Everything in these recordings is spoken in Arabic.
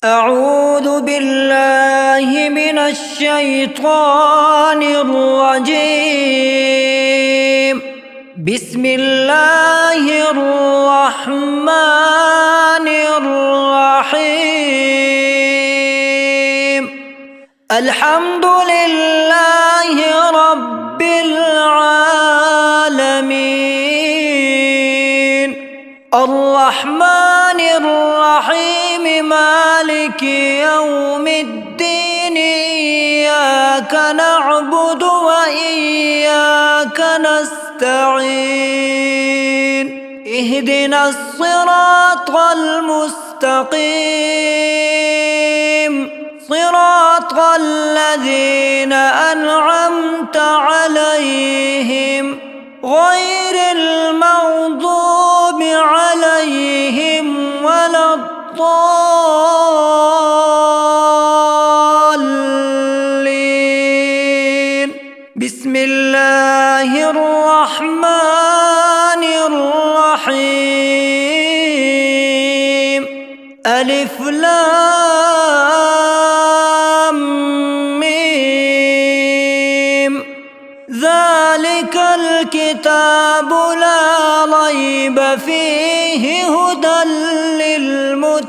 أعوذ بالله من الشيطان الرجيم. بسم الله الرحمن الرحيم. الحمد لله رب العالمين، الرحمن الرحيم، مالك يوم الدين. إياك نعبد وإياك نستعين. اهدنا الصراط المستقيم، صراط الذين أنعمت عليهم غير المغضوب عليهم ولا الضالين. بسم الله الرحمن الرحيم. ألف لام ميم. ذلك الكتاب لا ريب فيه هدى للمتقين،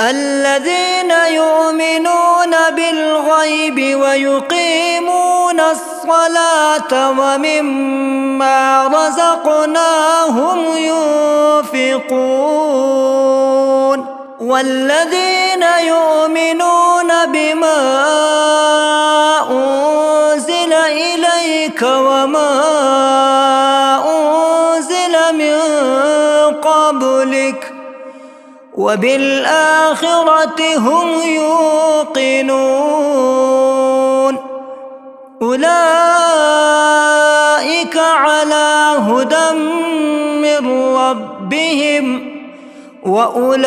الذين يؤمنون بالغيب ويقيمون الصلاة ومما رزقناهم ينفقون، والذين يؤمنون بما أنزل إليك وما أنزل من قبلك وبالآخرة هم يوقنون. أولئك على هدى من ربهم وأولئك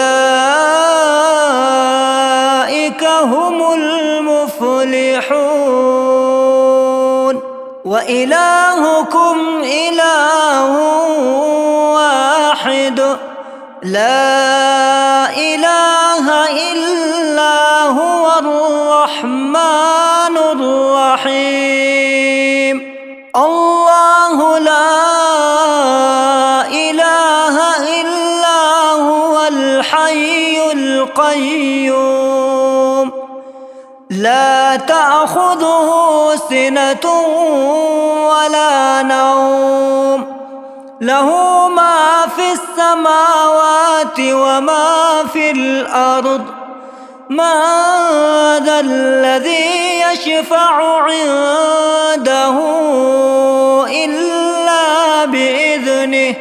هم المفلحون. وإلهكم إله واحد، لا إله إلا هو الرحمن الرحيم. الله لا إله إلا هو الحي القيوم، لا تأخذه سنة ولا نوم، له ما في السماوات وما في الأرض. من ذا الذي يشفع عنده إلا بإذنه،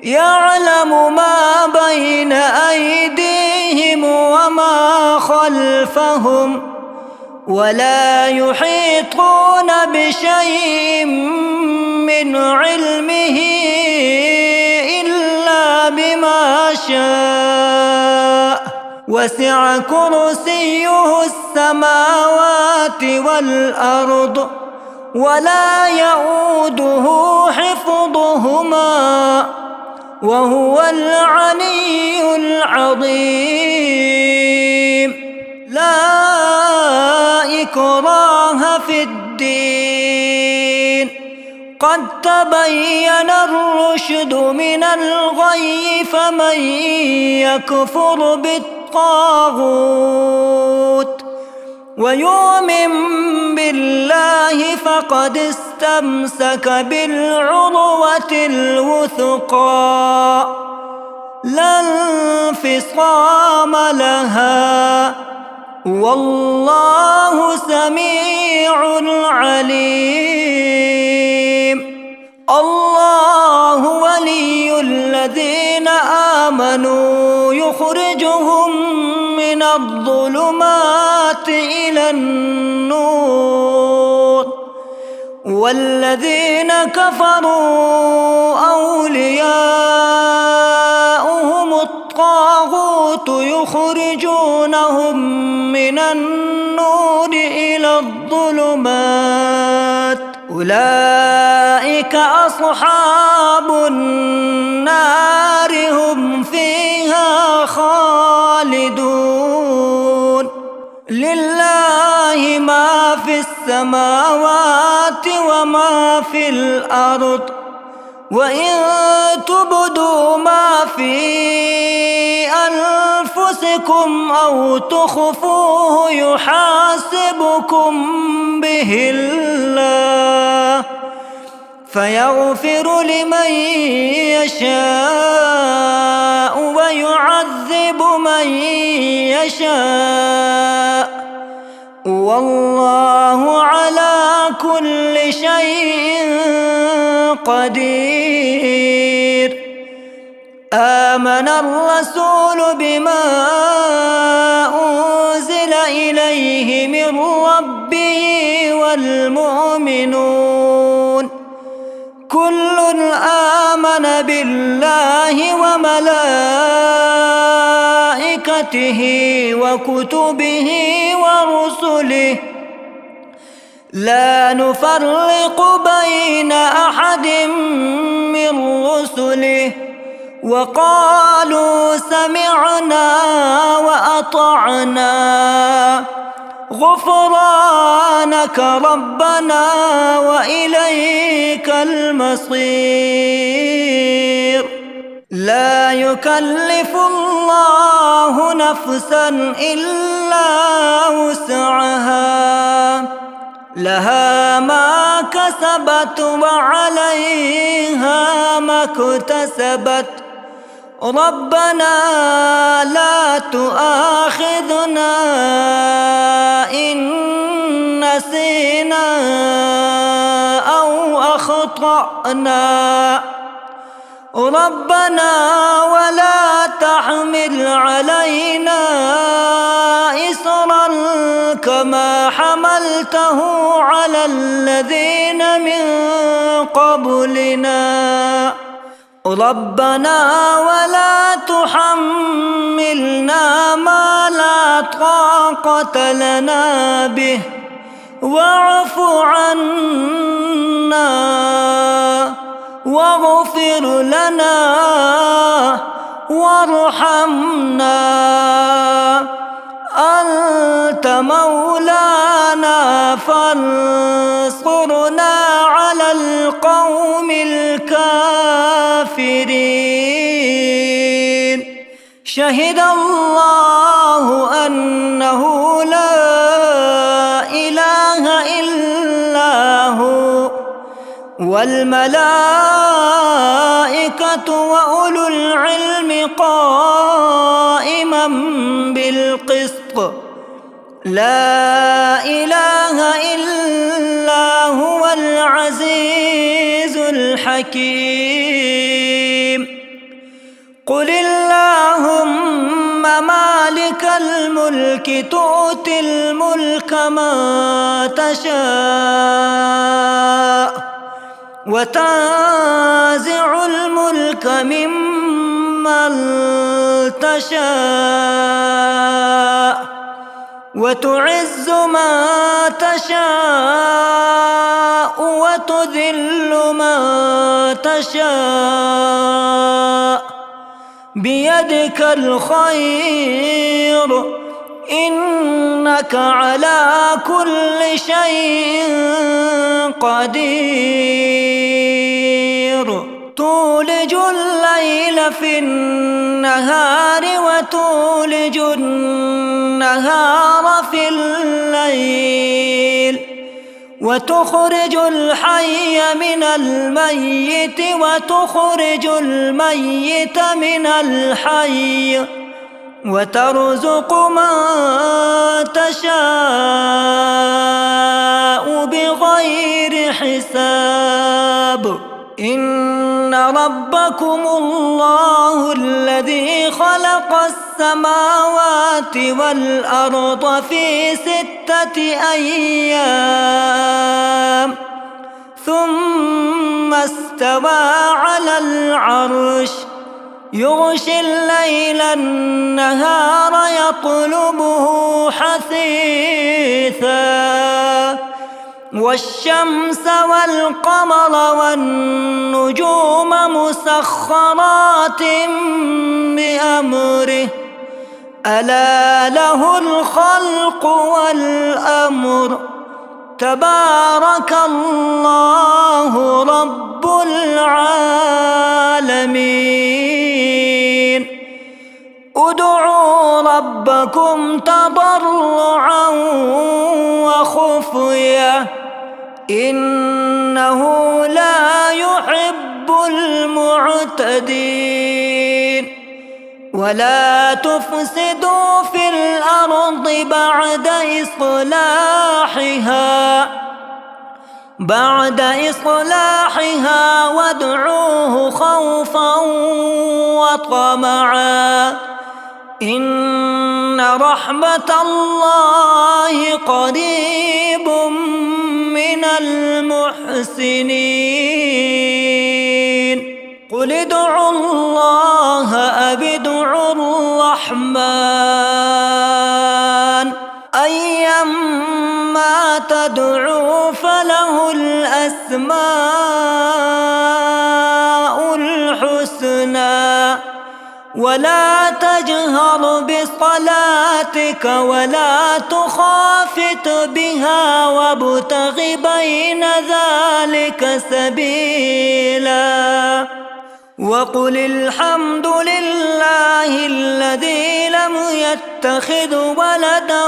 يعلم ما بين أيديهم وما خلفهم، ولا يحيطون بشيء من علمه إلا بما شاء. وسع كرسيه السماوات والأرض ولا يؤوده حفظهما وهو العلي العظيم. لا إكراه في الدين، قد تبين الرشد من الغي، فمن يكفر بالطاغوت ويؤمن بالله فقد استمسك بالعروة الوثقى، لا انفصام لها، والله سميع عليم. الله ولي الذين آمنوا يخرجهم من الظلمات إلى النور، والذين كفروا أولياؤهم الطاغوت يخرجونهم من النور إلى الظلمات، أولئك أصحاب النار هم فيها خالدون. لله ما في السماوات وما في الأرض، وإن تبدوا ما في أنفسكم أو تخفوه يحاسبكم به الله، فيغفر لمن يشاء ويعذب من يشاء، والله على كل شيء قدير. آمن الرسول بما أنزل إليه من ربه والمؤمنون كل آمن بالله وملائكته وكتبه ورسله لا نفرق بين أحد من رسله، وقالوا سمعنا وأطعنا غفرانك ربنا وإليك المصير. لا يكلف الله نفسا إلا وسعها، لها ما كسبت وعليها ما اكتسبت، ربنا لا تؤاخذنا إن نسينا أو أخطأنا، ربنا ولا تحمل علينا إصرا كما حملته على الذين من قبلنا، ربنا ولا تحملنا ما لا طاقة لنا به، واعف عنا واغفر لنا وارحمنا، أنت مولانا فانصرنا على القوم الكافرين. شهد الله أنه لا إله إلا هو والملائكة وأولو العلم قائما بالقسط، لا إله إلا هو العزيز الحكيم. قل اللهم مالك الملك تؤتي الملك من تشاء وتنزع الملك ممن تشاء وتعز من تشاء وتذل من تشاء بيدك الخير، إنك على كل شيء قدير. تولج الليل في النهار وتولج النهار في الليل، وتخرج الحي من الميت وتخرج الميت من الحي، وترزق من تشاء بغير حساب. إن ربكم الله الذي خلق السماوات والأرض في 6 أيام ثم استوى على العرش، يغشي الليل النهار يطلبه حثيثا، والشمس والقمر والنجوم مسخرات بأمره، ألا له الخلق والأمر تبارك الله رب العالمين ادعوا ربكم تضرعا وخفية إنه لا يحب المعتدين ولا تفسدوا في الأرض بعد إصلاحها وادعوه خوفا وطمعا إن رحمة الله قريب من المحسنين قل ادعوا الله أو ادعوا الرحمن أيما تدعوا فله الأسماء الحسنى ولا تجهر بصلاتك ولا تخافت بها وابتغ بين ذلك سبيلا وقل الحمد لله الذي لم يتخذ ولدا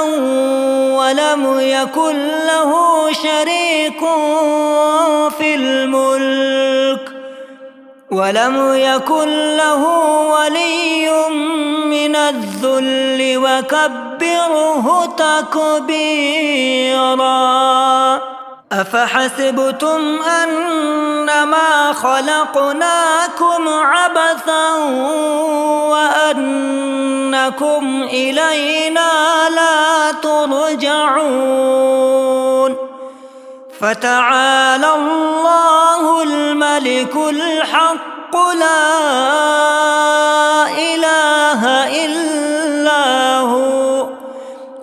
ولم يكن له شريك في الملك ولم يكن له ولي من الذل وكبره تكبيرا أفحسبتم أنما خلقناكم عبثا وأنكم إلينا لا ترجعون فتعالى الله الملك الحق لا إله إلا هو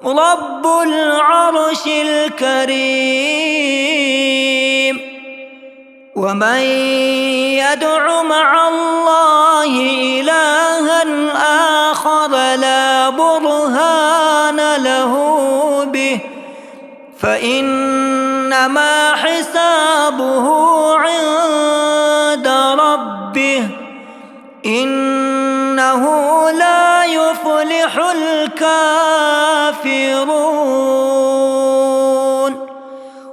رب العرش الكريم ومن يدع مع الله إلها آخر لا برهان له به فإنما حسابه عند ربه إنه لا يفلح الكافرون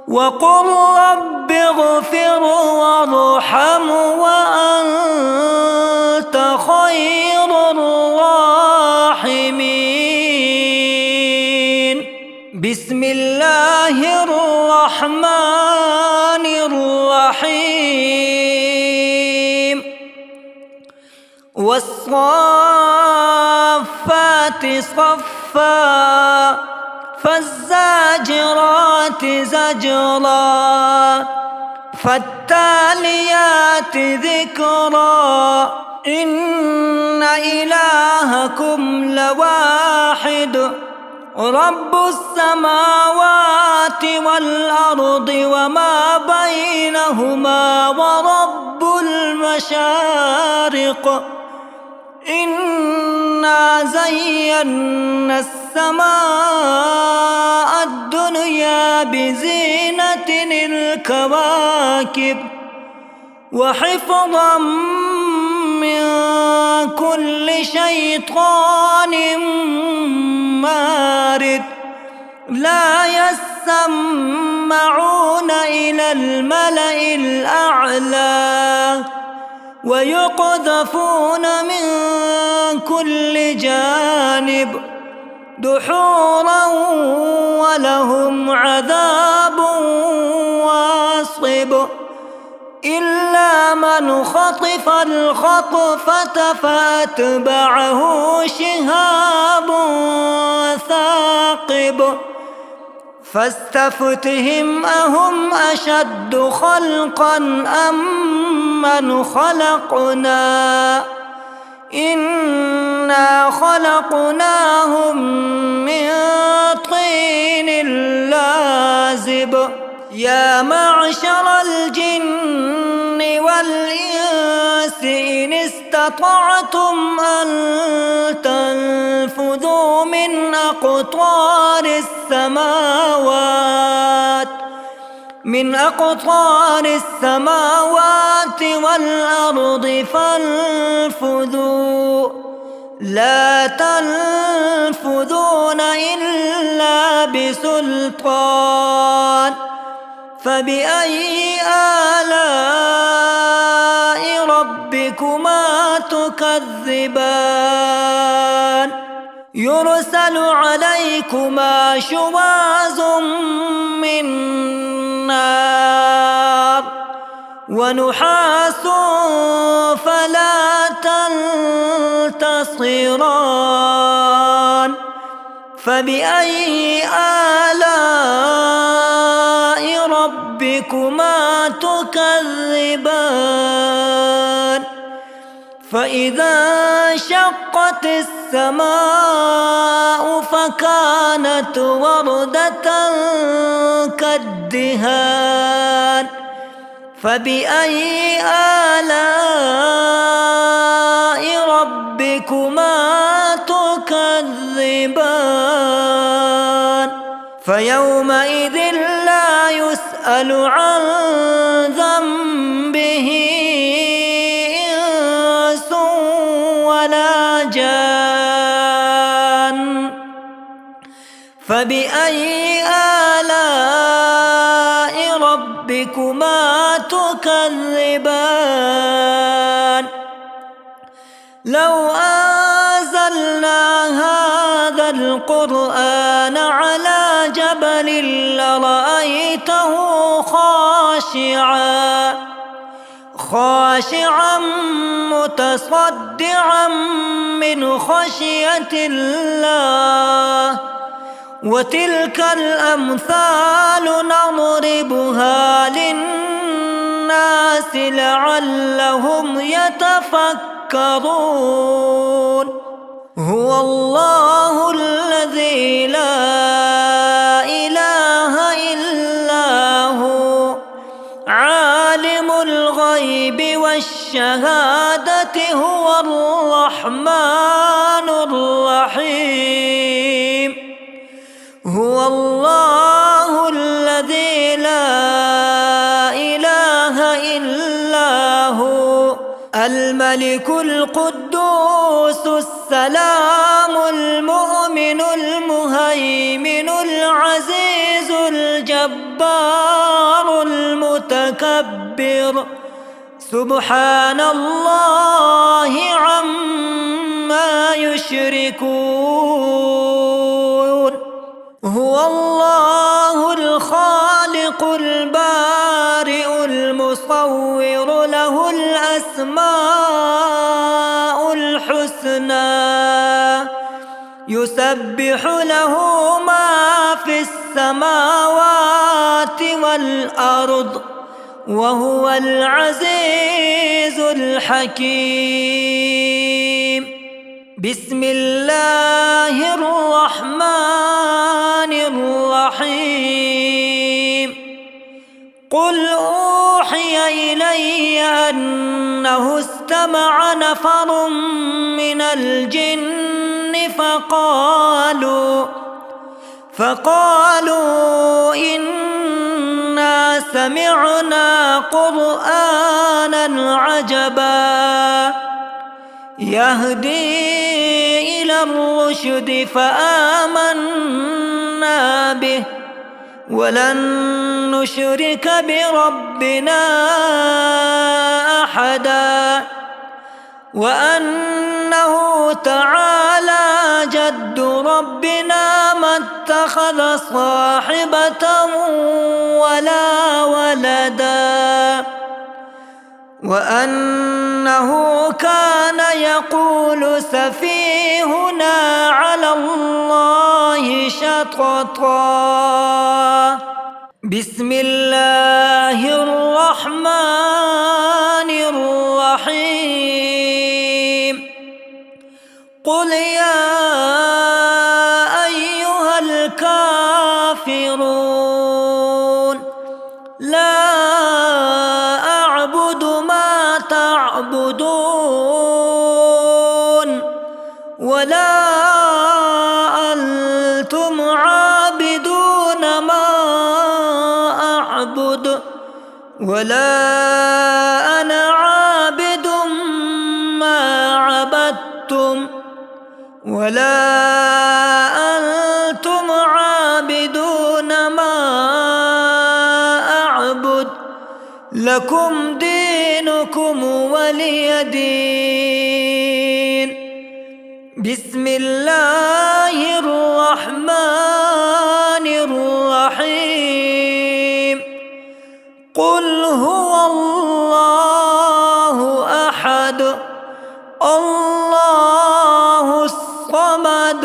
وقل رب اغفر وارحم وأنت خير الراحمين بسم الله الرحمن الرحيم والصافات صفا فالزاجرات زجرا فالتاليات ذكرا إن إلهكم لواحد رب السماوات والأرض وما بينهما ورب المشارق إنا زينا السماء الدنيا بزينة الكواكب وحفظا من كل شيطان مارد لا يسمعون إلى الملأ الأعلى ويقذفون من كل جانب دحورا ولهم عذاب واصب إلا من خطف الخطفة فأتبعه شهاب ثاقب فاستفتهم أهم أشد خلقا أم من خلقنا إنا خلقناهم من طين لازب يا معشر الجن والإنس إن استطعتم أن تنفذوا من أقطار السماوات والأرض فانفذوا لا تنفذون إلا بسلطان. فبأي آلاء ربكما تكذبان يرسل عليكما شواظ من نار ونحاس فلا تنتصران. فبأي آلاء ربكما تكذبان فإذا انشقت السماء فكانت وردة كالدهان. فبأي آلاء ربكما تكذبان فيومئذ لا يسأل عن ذنبه إنس ولا جان. فبأي آلاء ربكما تكذبان لو أنزلنا هذا القرآن على جبل لرأيته خاشعا متصدعا من خشية الله. وتلك الأمثال نضربها للناس لعلهم يتفكرون. هو الله الذي لا إله إلا هو عالم الغيب والشهادة هو الرحمن الرحيم. هو الله الذي لا إله إلا هو الملك القدوس السلام المؤمن المهيمن العزيز الجبار المتكبر سبحان الله عما يشركون. هو الله الخالق البارئ المصور له الأسماء الحسنى يسبح له ما في السماوات والأرض وهو العزيز الحكيم. بسم الله الرحمن الرحيم. قل أوحي إلي أنه استمع نفر من الجن فقالوا إنا سمعنا قرآنا عجبا يهدي إلى الرشد فآمنا به ولن نشرك بربنا أحدا وأنه تعالى جد ربنا ما اتخذ صاحبة ولا ولدا وأنه كان يقول سفيهنا على الله شططا. بسم الله الرحمن الرحيم. قل يا أيها الكافرون لا أعبد ما تعبدون ولا ولا أنا عابد ما عبدتم ولا أنتم عابدون ما أعبد لكم دينكم ولي دين. بسم الله الرحمن الرحيم. قل هو الله أحد الله الصمد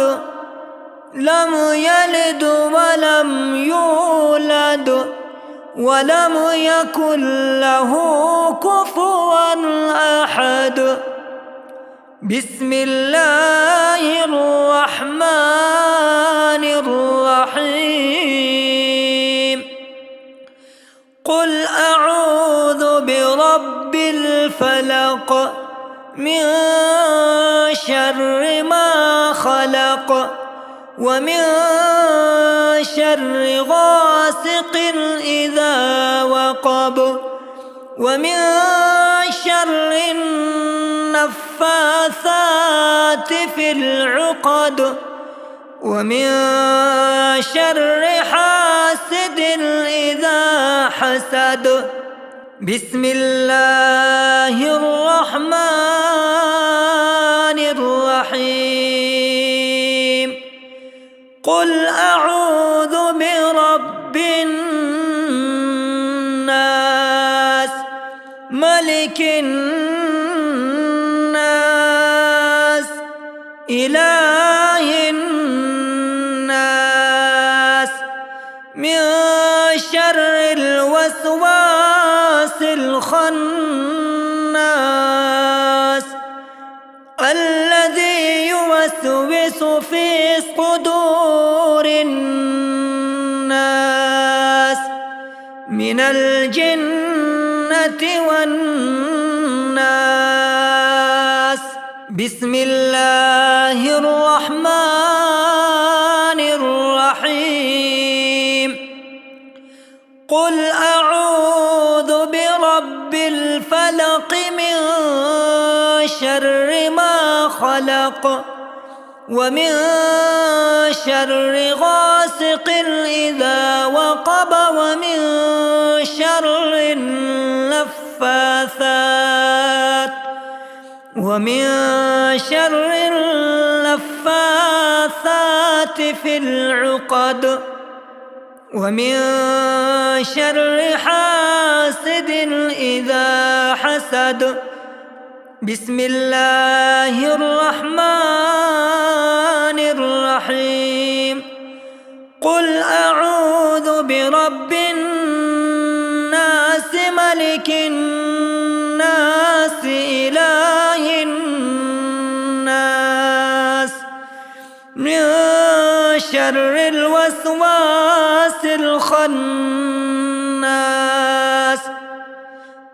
لم يلد ولم يولد ولم يكن له كفوا أحد. بسم الله الرحمن الرحيم. قل أعوذ برب الفلق من شر ما خلق ومن شر غاسق إذا وقب ومن شر النفاثات في العقد ومن شر حاسد إذا حسد. بسم الله الرحمن الرحيم. قل أعوذ برب الناس ملك الناس إله الناس من شر الوسواس الخناس الذي يوسوس في صدور الناس من الجنة والناس. بسم الله الرحمن الرحيم. قل أعوذ برب الفلق من شر ما خلق ومن شر غاسق إذا وقب ومن شر النفاثات في العقد ومن شر حاسد إذا حسد. بسم الله الرحمن الرحيم. قل أعوذ برب الناس ملك الناس إله الناس من شر الوسواس الخناس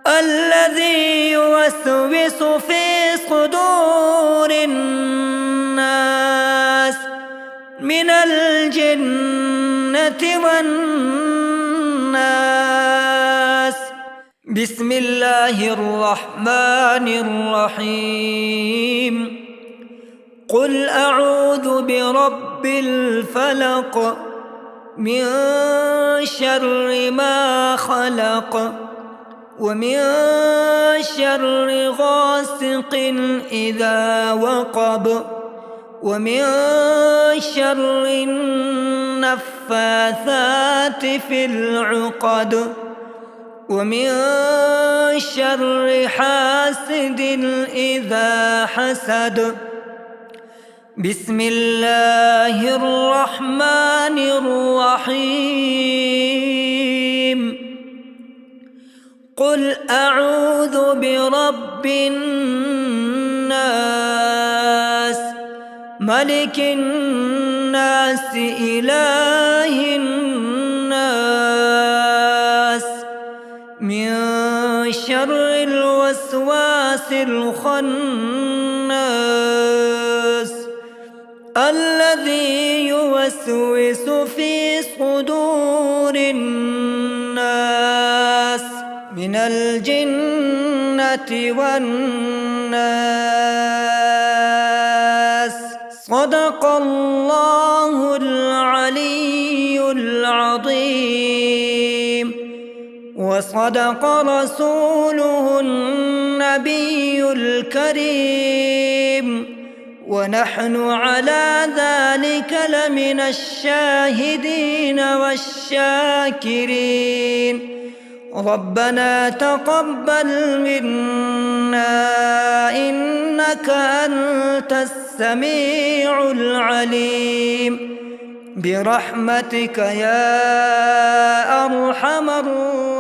الذي يوسوس في صدور الناس من الجنة والناس. بسم الله الرحمن الرحيم. قل أعوذ برب الفلق من شر ما خلق ومن شر غاسق إذا وقب ومن شر النفاثات في العقد ومن شر حاسد إذا حسد. بسم الله الرحمن الرحيم. قل أعوذ برب الناس ملك الناس إله الناس من شر الوسواس الخناس الذي يوسوس في صدور الناس من من الجنة والناس. صدق الله العلي العظيم، وصدق رسوله النبي الكريم، ونحن على ذلك لمن الشاهدين والشاكرين. ربنا تقبل منا إنك أنت السميع العليم، برحمتك يا أرحم الراحمين.